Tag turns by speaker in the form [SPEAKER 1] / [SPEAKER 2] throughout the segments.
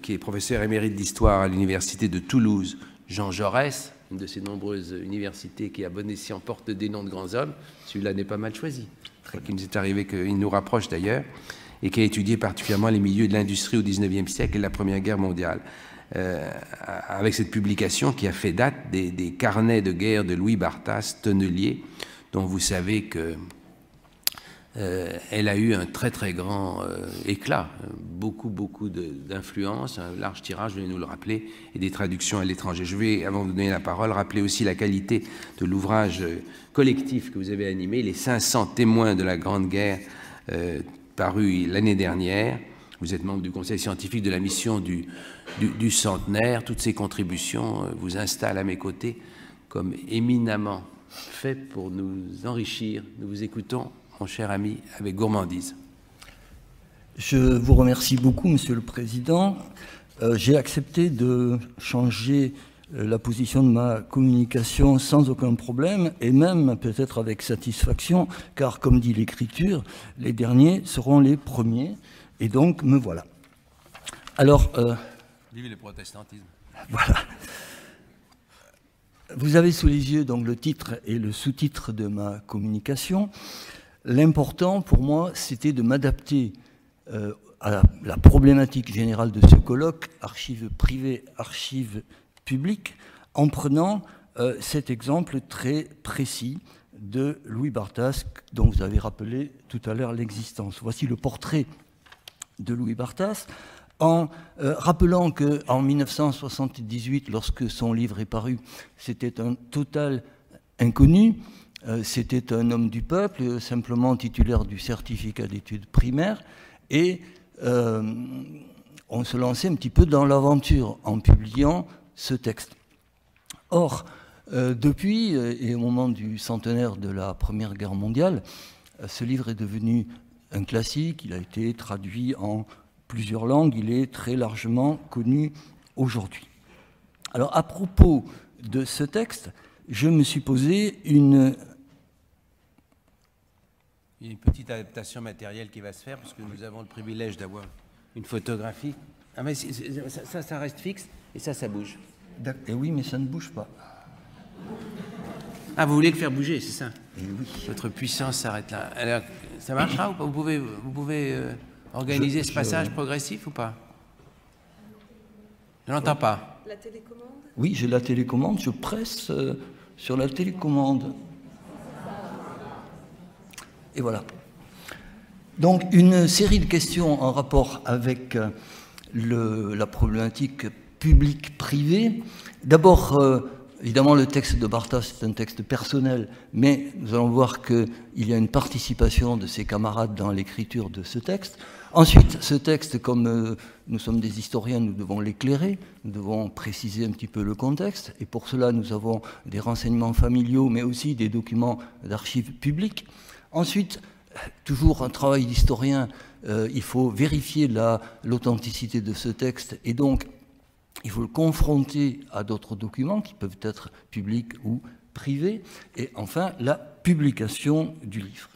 [SPEAKER 1] qui est professeur émérite d'histoire à l'université de Toulouse, Jean Jaurès, une de ces nombreuses universités qui, à bon escient, portent des noms de grands hommes. Celui-là n'est pas mal choisi. Je crois qu'il nous est arrivé qu'il nous rapproche d'ailleurs, et qui a étudié particulièrement les milieux de l'industrie au XIXe siècle et la Première Guerre mondiale. Avec cette publication qui a fait date des carnets de guerre de Louis Barthas, tonnelier, dont vous savez que elle a eu un très très grand éclat, beaucoup d'influence, un large tirage, je vais nous le rappeler, et des traductions à l'étranger. Je vais, avant de vous donner la parole, rappeler aussi la qualité de l'ouvrage collectif que vous avez animé, les 500 témoins de la Grande Guerre, paru l'année dernière. Vous êtes membre du conseil scientifique de la mission du centenaire. Toutes ces contributions vous installent à mes côtés comme éminemment fait pour nous enrichir. Nous vous écoutons, mon cher ami, avec gourmandise.
[SPEAKER 2] Je vous remercie beaucoup, Monsieur le Président. J'ai accepté de changer la position de ma communication sans aucun problème, et même peut-être avec satisfaction, car comme dit l'Écriture, les derniers seront les premiers, et donc me voilà. Alors...
[SPEAKER 1] Vive le protestantisme.
[SPEAKER 2] Voilà. Vous avez sous les yeux donc le titre et le sous-titre de ma communication. L'important pour moi, c'était de m'adapter à la problématique générale de ce colloque, archives privées, archives publiques, en prenant cet exemple très précis de Louis Barthas, dont vous avez rappelé tout à l'heure l'existence. Voici le portrait de Louis Barthas, en rappelant qu'en 1978, lorsque son livre est paru, c'était un total inconnu. C'était un homme du peuple, simplement titulaire du certificat d'études primaires, et on se lançait un petit peu dans l'aventure en publiant ce texte. Or, depuis, et au moment du centenaire de la Première Guerre mondiale, ce livre est devenu un classique, il a été traduit en plusieurs langues, il est très largement connu aujourd'hui. Alors, à propos de ce texte, je me suis posé une...
[SPEAKER 1] Il y a une petite adaptation matérielle qui va se faire, parce que nous avons le privilège d'avoir une photographie. Ah, mais ça reste fixe, et ça bouge.
[SPEAKER 2] Et oui, mais ça ne bouge pas.
[SPEAKER 1] Ah, vous voulez le faire bouger, c'est ça?
[SPEAKER 2] Et oui.
[SPEAKER 1] Votre puissance s'arrête là. Alors, ça marchera ou pas? Vous pouvez organiser ce passage progressif ou pas? Je n'entends pas.
[SPEAKER 3] La télécommande?
[SPEAKER 2] Oui, j'ai la télécommande, je presse sur la télécommande. Et voilà. Donc, une série de questions en rapport avec la problématique publique-privée. D'abord, évidemment, le texte de Barthas, c'est un texte personnel, mais nous allons voir qu'il y a une participation de ses camarades dans l'écriture de ce texte. Ensuite, ce texte, comme nous sommes des historiens, nous devons l'éclairer, nous devons préciser un petit peu le contexte, et pour cela, nous avons des renseignements familiaux, mais aussi des documents d'archives publiques. Ensuite, toujours un travail d'historien, il faut vérifier l'authenticité de ce texte, et donc il faut le confronter à d'autres documents qui peuvent être publics ou privés, et enfin la publication du livre.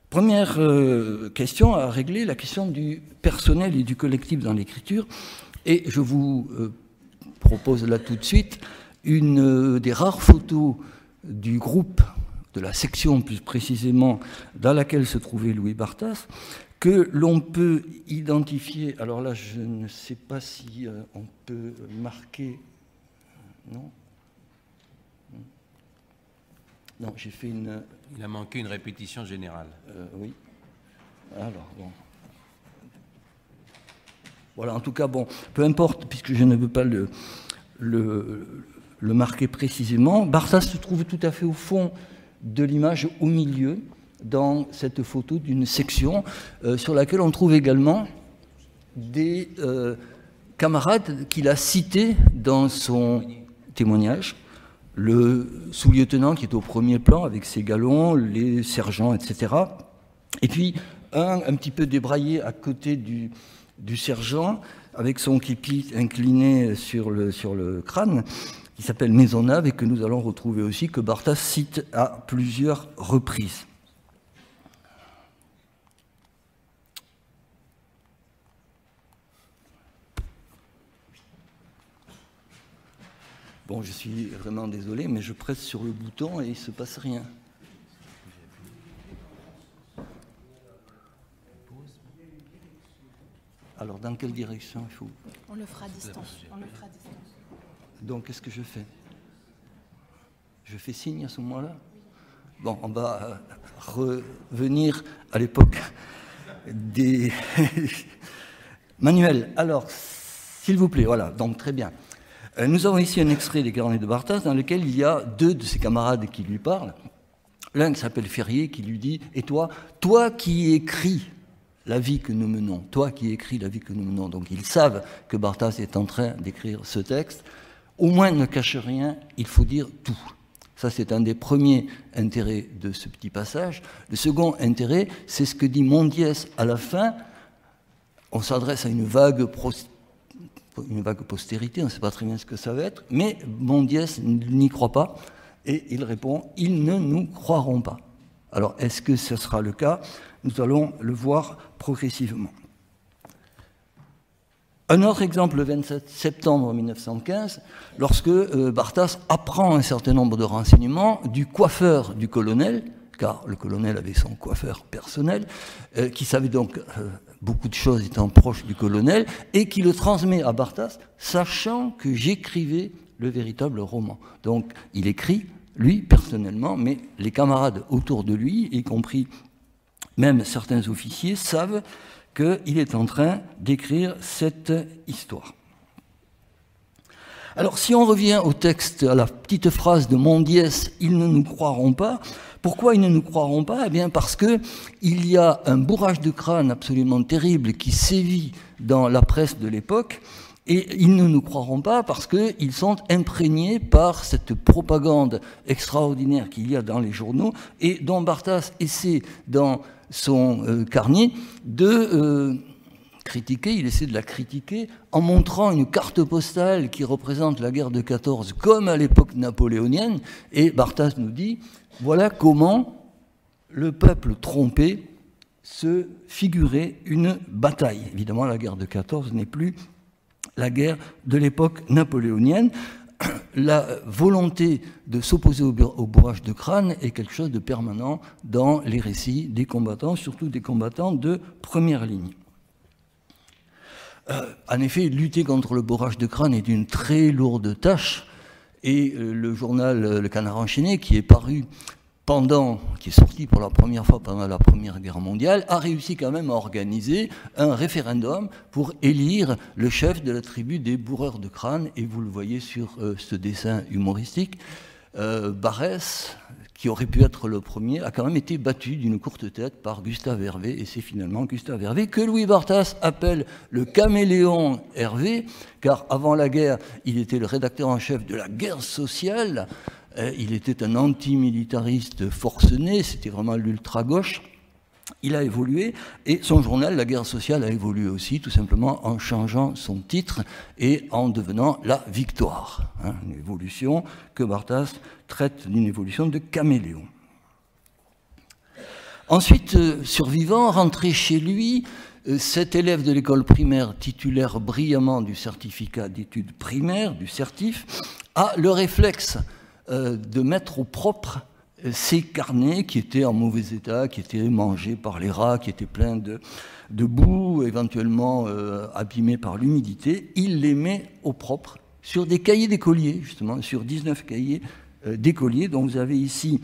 [SPEAKER 2] Première question à régler, la question du personnel et du collectif dans l'écriture, et je vous propose là tout de suite une des rares photos du groupe, de la section plus précisément dans laquelle se trouvait Louis Barthas, que l'on peut identifier. Alors là, je ne sais pas si on peut marquer. Non. Non, j'ai fait une...
[SPEAKER 1] Il a manqué une répétition générale.
[SPEAKER 2] Oui. Alors, bon. Voilà, en tout cas, bon, peu importe, puisque je ne veux pas le marquer précisément. Barthas se trouve tout à fait au fond de l'image, au milieu, dans cette photo d'une section sur laquelle on trouve également des camarades qu'il a cités dans son témoignage. Le sous-lieutenant qui est au premier plan avec ses galons, les sergents, etc. Et puis un petit peu débraillé à côté du sergent, avec son képi incliné sur le crâne, qui s'appelle Maisonneuve et que nous allons retrouver aussi, que Barthas cite à plusieurs reprises. Bon, je suis vraiment désolé, mais je presse sur le bouton et il ne se passe rien. Alors, dans quelle direction il faut?
[SPEAKER 3] On le fera à distance.
[SPEAKER 2] Donc, qu'est-ce que je fais? Je fais signe à ce moment-là? Bon, on va revenir à l'époque des manuels. Alors, s'il vous plaît, voilà, donc très bien. Nous avons ici un extrait des carnets de Barthas dans lequel il y a deux de ses camarades qui lui parlent. L'un qui s'appelle Ferrier qui lui dit « Et toi qui écris la vie que nous menons, toi qui écris la vie que nous menons. » Donc ils savent que Barthas est en train d'écrire ce texte. Au moins ne cache rien, il faut dire tout. Ça, c'est un des premiers intérêts de ce petit passage. Le second intérêt, c'est ce que dit Mondiès à la fin. On s'adresse à une vague postérité, on ne sait pas très bien ce que ça va être, mais Mondiès n'y croit pas, et il répond « Ils ne nous croiront pas ». Alors, est-ce que ce sera le cas? Nous allons le voir progressivement. Un autre exemple, le 27 septembre 1915, lorsque Barthas apprend un certain nombre de renseignements du coiffeur du colonel, car le colonel avait son coiffeur personnel, qui savait donc beaucoup de choses étant proche du colonel, et qui le transmet à Barthas, sachant que j'écrivais le véritable roman. Donc il écrit, lui, personnellement, mais les camarades autour de lui, y compris même certains officiers, savent qu'il est en train d'écrire cette histoire. Alors, si on revient au texte, à la petite phrase de Mondiès, « Ils ne nous croiront pas », pourquoi ils ne nous croiront pas? Eh bien, parce qu'il y a un bourrage de crâne absolument terrible qui sévit dans la presse de l'époque, et ils ne nous croiront pas parce qu'ils sont imprégnés par cette propagande extraordinaire qu'il y a dans les journaux, et dont Barthas essaie dans son carnet de critiquer, il essaie de la critiquer en montrant une carte postale qui représente la guerre de 14 comme à l'époque napoléonienne, et Barthas nous dit voilà comment le peuple trompé se figurait une bataille. Évidemment, la guerre de 14 n'est plus la guerre de l'époque napoléonienne. La volonté de s'opposer au bourrage de crâne est quelque chose de permanent dans les récits des combattants, surtout des combattants de première ligne. En effet, lutter contre le bourrage de crâne est une très lourde tâche, et le journal Le Canard enchaîné, qui est sorti pour la première fois pendant la Première Guerre mondiale, a réussi quand même à organiser un référendum pour élire le chef de la tribu des bourreurs de crâne, et vous le voyez sur ce dessin humoristique. Barès, qui aurait pu être le premier, a quand même été battu d'une courte tête par Gustave Hervé, et c'est finalement Gustave Hervé que Louis Barthas appelle le caméléon Hervé, car avant la guerre, il était le rédacteur en chef de la Guerre sociale. Il était un antimilitariste forcené, c'était vraiment l'ultra-gauche. Il a évolué, et son journal, La Guerre sociale, a évolué aussi, tout simplement en changeant son titre et en devenant La Victoire. Une évolution que Barthas traite d'une évolution de caméléon. Ensuite, survivant, rentré chez lui, cet élève de l'école primaire, titulaire brillamment du certificat d'études primaires, du certif, a le réflexe de mettre au propre ces carnets qui étaient en mauvais état, qui étaient mangés par les rats, qui étaient pleins de boue, éventuellement abîmés par l'humidité. Il les met au propre sur des cahiers d'écoliers, justement, sur 19 cahiers d'écoliers. Donc vous avez ici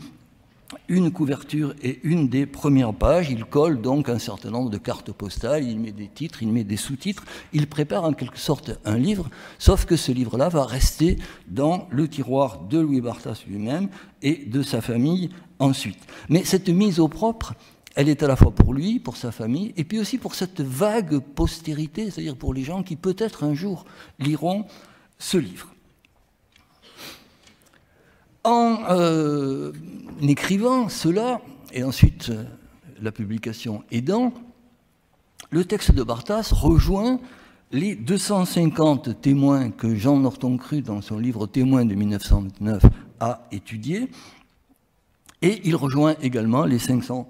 [SPEAKER 2] une couverture et une des premières pages. Il colle donc un certain nombre de cartes postales, il met des titres, il met des sous-titres. Il prépare en quelque sorte un livre, sauf que ce livre-là va rester dans le tiroir de Louis Barthas lui-même et de sa famille ensuite. Mais cette mise au propre, elle est à la fois pour lui, pour sa famille, et puis aussi pour cette vague postérité, c'est-à-dire pour les gens qui peut-être un jour liront ce livre. En écrivant cela, et ensuite la publication aidant, le texte de Barthas rejoint les 250 témoins que Jean Norton Crue, dans son livre Témoins de 1909, a étudiés, et il rejoint également les 500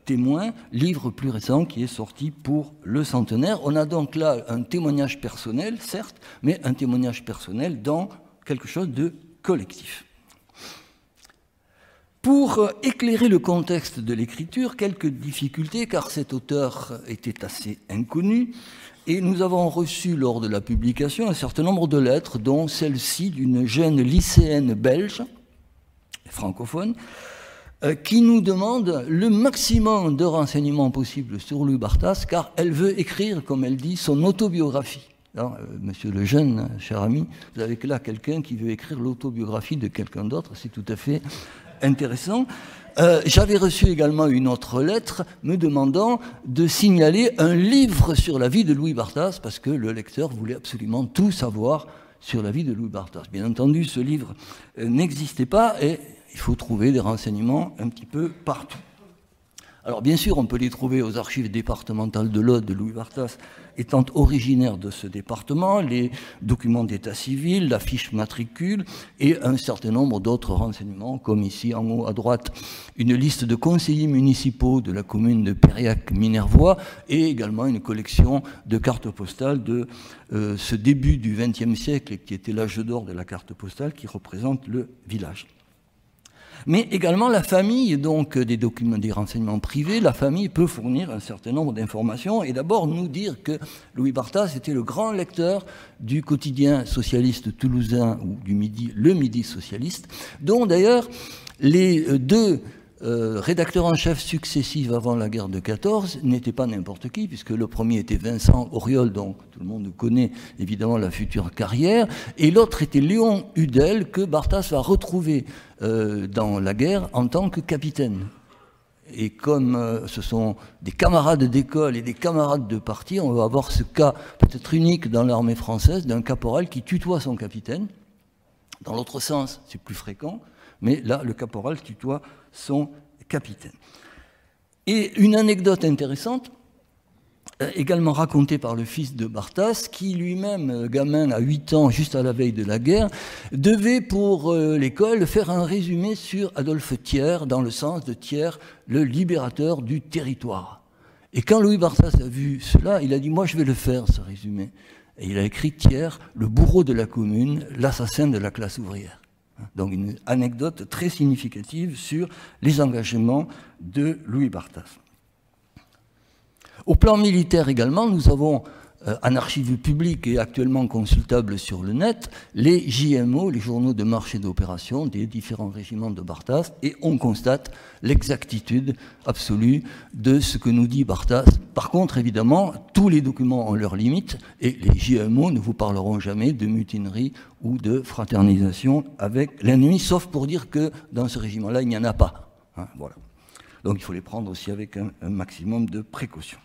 [SPEAKER 2] témoins, livre plus récent qui est sorti pour le centenaire. On a donc là un témoignage personnel, certes, mais un témoignage personnel dans quelque chose de collectif. Pour éclairer le contexte de l'écriture, quelques difficultés, car cet auteur était assez inconnu, et nous avons reçu lors de la publication un certain nombre de lettres, dont celle-ci d'une jeune lycéenne belge, francophone, qui nous demande le maximum de renseignements possibles sur Louis Barthas, car elle veut écrire, comme elle dit, son autobiographie. Alors, monsieur le jeune, cher ami, vous avez là quelqu'un qui veut écrire l'autobiographie de quelqu'un d'autre, c'est tout à fait intéressant. J'avais reçu également une autre lettre me demandant de signaler un livre sur la vie de Louis Barthas, parce que le lecteur voulait absolument tout savoir sur la vie de Louis Barthas. Bien entendu, ce livre n'existait pas et il faut trouver des renseignements un petit peu partout. Alors bien sûr, on peut les trouver aux archives départementales de l'Aude de Louis Barthas, étant originaire de ce département, les documents d'état civil, la fiche matricule et un certain nombre d'autres renseignements, comme ici en haut à droite, une liste de conseillers municipaux de la commune de Périac-Minervois et également une collection de cartes postales de ce début du XXe siècle qui était l'âge d'or de la carte postale qui représente le village. Mais également la famille, donc des documents, des renseignements privés, la famille peut fournir un certain nombre d'informations et d'abord nous dire que Louis Barthas était le grand lecteur du quotidien socialiste toulousain ou du Midi, le Midi socialiste, dont d'ailleurs les deux rédacteurs en chef successifs avant la guerre de 14 n'étaient pas n'importe qui, puisque le premier était Vincent Auriol, dont tout le monde connaît évidemment la future carrière, et l'autre était Léon Hudel, que Barthas va retrouver dans la guerre en tant que capitaine. Et comme ce sont des camarades d'école et des camarades de parti, on va avoir ce cas peut-être unique dans l'armée française d'un caporal qui tutoie son capitaine. Dans l'autre sens, c'est plus fréquent, mais là, le caporal tutoie son capitaine. Et une anecdote intéressante, également racontée par le fils de Barthas, qui lui-même, gamin à 8 ans, juste à la veille de la guerre, devait pour l'école faire un résumé sur Adolphe Thiers, dans le sens de Thiers, le libérateur du territoire. Et quand Louis Barthas a vu cela, il a dit « moi je vais le faire, ce résumé ». Et il a écrit Thiers, le bourreau de la commune, l'assassin de la classe ouvrière. Donc une anecdote très significative sur les engagements de Louis Barthas. Au plan militaire également, nous avons en archives publiques et actuellement consultables sur le net, les JMO, les journaux de marche et d'opération des différents régiments de Barthas, et on constate l'exactitude absolue de ce que nous dit Barthas. Par contre, évidemment, tous les documents ont leurs limites, et les JMO ne vous parleront jamais de mutinerie ou de fraternisation avec l'ennemi, sauf pour dire que dans ce régiment-là, il n'y en a pas. Hein, voilà. Donc il faut les prendre aussi avec un maximum de précaution.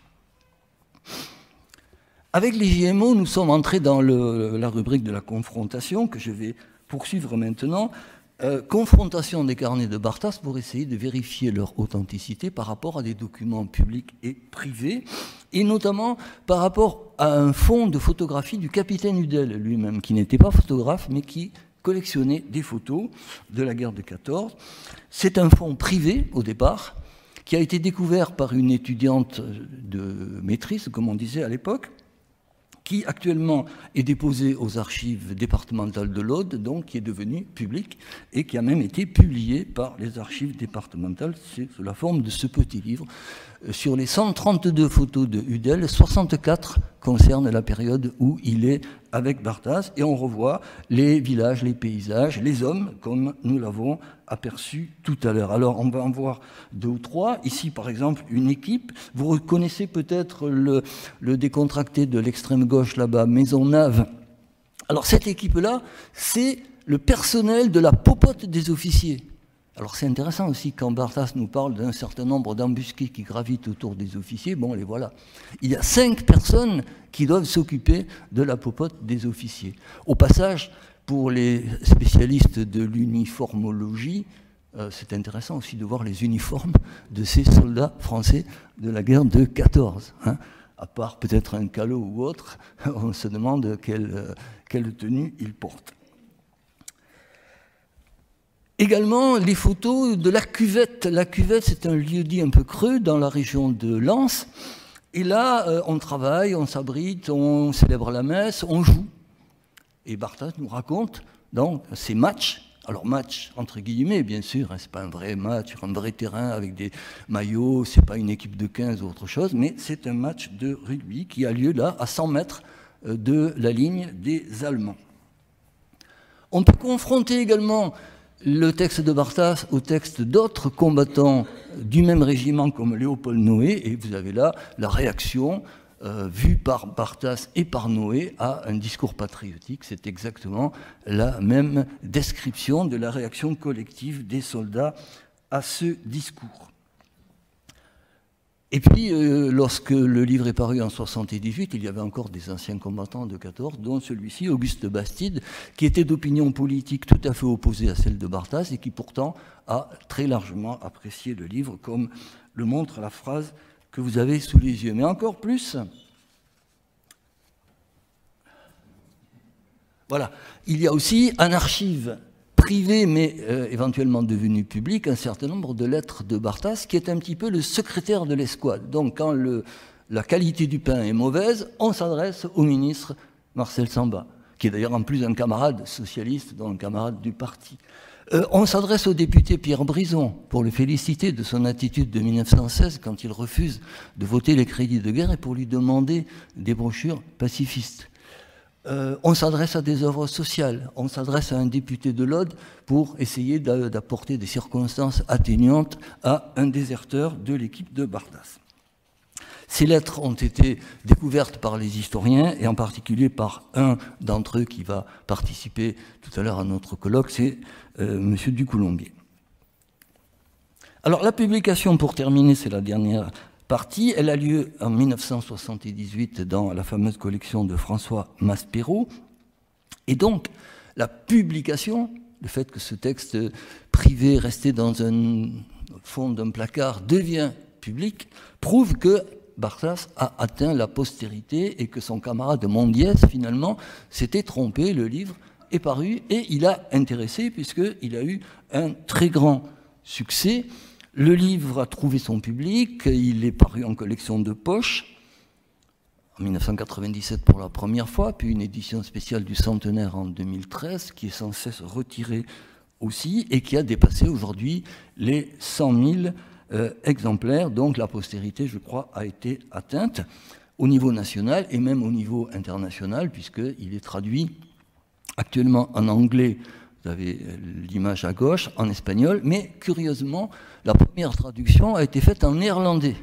[SPEAKER 2] Avec les JMO, nous sommes entrés dans la rubrique de la confrontation, que je vais poursuivre maintenant. Confrontation des carnets de Barthas pour essayer de vérifier leur authenticité par rapport à des documents publics et privés, et notamment par rapport à un fonds de photographie du capitaine Hudel lui-même, qui n'était pas photographe, mais qui collectionnait des photos de la guerre de 14. C'est un fonds privé, au départ, qui a été découvert par une étudiante de maîtrise, comme on disait à l'époque, qui actuellement est déposé aux archives départementales de l'Aude, donc qui est devenu public et qui a même été publié par les archives départementales. C'est sous la forme de ce petit livre. Sur les 132 photos de Hudel, 64 concernent la période où il est avec Barthas, et on revoit les villages, les paysages, les hommes, comme nous l'avons aperçu tout à l'heure. Alors, on va en voir 2 ou 3. Ici, par exemple, une équipe. Vous reconnaissez peut-être le décontracté de l'extrême gauche, là-bas, Maisonneuve. Alors, cette équipe-là, c'est le personnel de la popote des officiers. Alors, c'est intéressant aussi quand Barthas nous parle d'un certain nombre d'embusqués qui gravitent autour des officiers. Bon, les voilà. Il y a 5 personnes qui doivent s'occuper de la popote des officiers. Au passage, pour les spécialistes de l'uniformologie, c'est intéressant aussi de voir les uniformes de ces soldats français de la guerre de 14. Hein. À part peut-être un calot ou autre, on se demande quelle tenue ils portent. Également, les photos de la cuvette. La cuvette, c'est un lieu-dit un peu creux dans la région de Lens. Et là, on travaille, on s'abrite, on célèbre la messe, on joue. Et Barthas nous raconte dans ces matchs. Alors match entre guillemets, bien sûr, hein, c'est pas un vrai match sur un vrai terrain avec des maillots, c'est pas une équipe de 15 ou autre chose, mais c'est un match de rugby qui a lieu là à 100 mètres de la ligne des Allemands. On peut confronter également le texte de Barthas au texte d'autres combattants du même régiment comme Léopold Noé, et vous avez là la réaction vue par Barthas et par Noé à un discours patriotique. C'est exactement la même description de la réaction collective des soldats à ce discours. Et puis, lorsque le livre est paru en 1978, il y avait encore des anciens combattants de 14, dont celui-ci, Auguste Bastide, qui était d'opinion politique tout à fait opposée à celle de Barthas et qui pourtant a très largement apprécié le livre, comme le montre la phrase que vous avez sous les yeux. Mais encore plus, voilà, il y a aussi en archive privée, mais éventuellement devenue publique, un certain nombre de lettres de Barthas, qui est un petit peu le secrétaire de l'escouade. Donc quand la qualité du pain est mauvaise, on s'adresse au ministre Marcel Samba, qui est d'ailleurs en plus un camarade socialiste, donc un camarade du parti. On s'adresse au député Pierre Brison pour le féliciter de son attitude de 1916 quand il refuse de voter les crédits de guerre et pour lui demander des brochures pacifistes. On s'adresse à des œuvres sociales, on s'adresse à un député de l'Aude pour essayer d'apporter des circonstances atténuantes à un déserteur de l'équipe de Barthas. Ces lettres ont été découvertes par les historiens et en particulier par un d'entre eux qui va participer tout à l'heure à notre colloque, c'est M. Ducoulombier. Alors la publication, pour terminer, c'est la dernière partie, elle a lieu en 1978 dans la fameuse collection de François Maspero. Et donc, la publication, le fait que ce texte privé resté dans un fond d'un placard devient public, prouve que Barthas a atteint la postérité et que son camarade Mondiès, finalement, s'était trompé. Le livre est paru et il a intéressé puisqu'il a eu un très grand succès. Le livre a trouvé son public, il est paru en collection de poche, en 1997 pour la première fois, puis une édition spéciale du centenaire en 2013, qui est sans cesse retirée aussi, et qui a dépassé aujourd'hui les 100 000 exemplaires. Donc la postérité, je crois, a été atteinte au niveau national et même au niveau international, puisqu'il est traduit actuellement en anglais. Vous avez l'image à gauche, en espagnol, mais curieusement, la première traduction a été faite en néerlandais.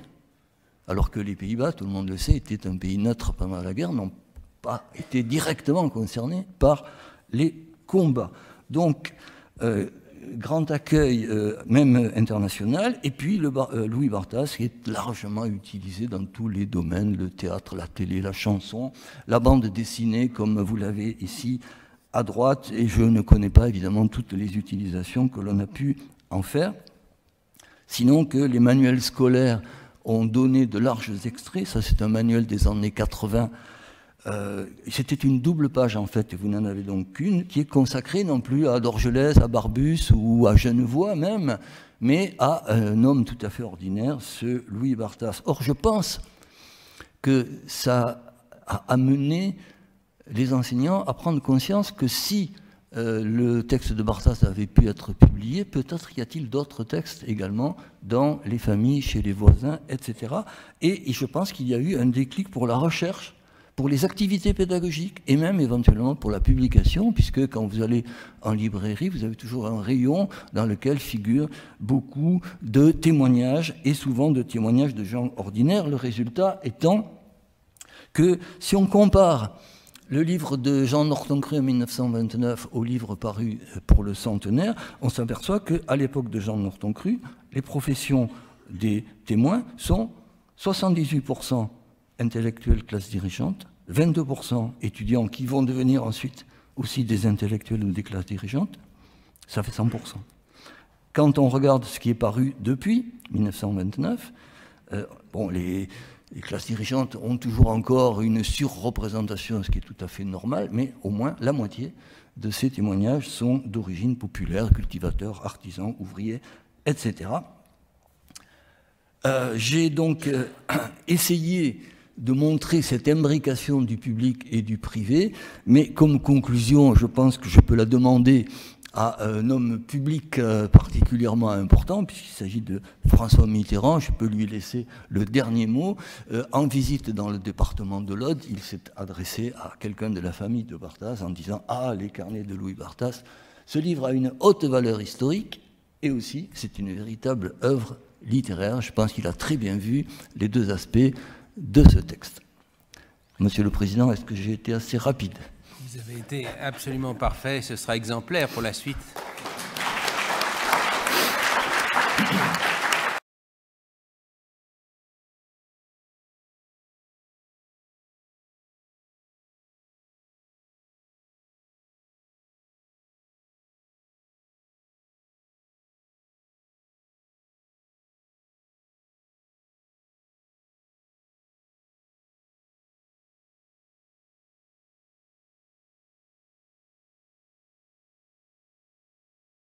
[SPEAKER 2] Alors que les Pays-Bas, tout le monde le sait, étaient un pays neutre pendant la guerre, n'ont pas été directement concernés par les combats. Donc, grand accueil, même international, et puis Louis Barthas, qui est largement utilisé dans tous les domaines, le théâtre, la télé, la chanson, la bande dessinée, comme vous l'avez ici, à droite, et je ne connais pas évidemment toutes les utilisations que l'on a pu en faire, sinon que les manuels scolaires ont donné de larges extraits. Ça, c'est un manuel des années 80. C'était une double page en fait, et vous n'en avez donc qu'une, qui est consacrée non plus à Dorgelès, à Barbus ou à Genevois même, mais à un homme tout à fait ordinaire, ce Louis Barthas. Or, je pense que ça a amené les enseignants à prendre conscience que si le texte de Barthas avait pu être publié, peut-être y a-t-il d'autres textes également dans les familles, chez les voisins, etc. Et je pense qu'il y a eu un déclic pour la recherche, pour les activités pédagogiques et même éventuellement pour la publication, puisque quand vous allez en librairie, vous avez toujours un rayon dans lequel figurent beaucoup de témoignages et souvent de témoignages de gens ordinaires. Le résultat étant que si on compare le livre de Jean Norton-Cru en 1929 au livre paru pour le centenaire, on s'aperçoit qu'à l'époque de Jean Norton-Cru, les professions des témoins sont 78% intellectuels classe dirigeante, 22% étudiants qui vont devenir ensuite aussi des intellectuels ou des classes dirigeantes, ça fait 100%. Quand on regarde ce qui est paru depuis 1929, les classes dirigeantes ont toujours encore une surreprésentation, ce qui est tout à fait normal, mais au moins la moitié de ces témoignages sont d'origine populaire, cultivateurs, artisans, ouvriers, etc. J'ai donc essayé de montrer cette imbrication du public et du privé, mais comme conclusion, je pense que je peux la demander à un homme public particulièrement important, puisqu'il s'agit de François Mitterrand. Je peux lui laisser le dernier mot. En visite dans le département de l'Aude, il s'est adressé à quelqu'un de la famille de Barthas en disant « Ah, les carnets de Louis Barthas ». Ce livre a une haute valeur historique et aussi c'est une véritable œuvre littéraire. Je pense qu'il a très bien vu les deux aspects de ce texte. Monsieur le Président, est-ce que j'ai été assez rapide ?
[SPEAKER 1] Vous avez été absolument parfait, ce sera exemplaire pour la suite.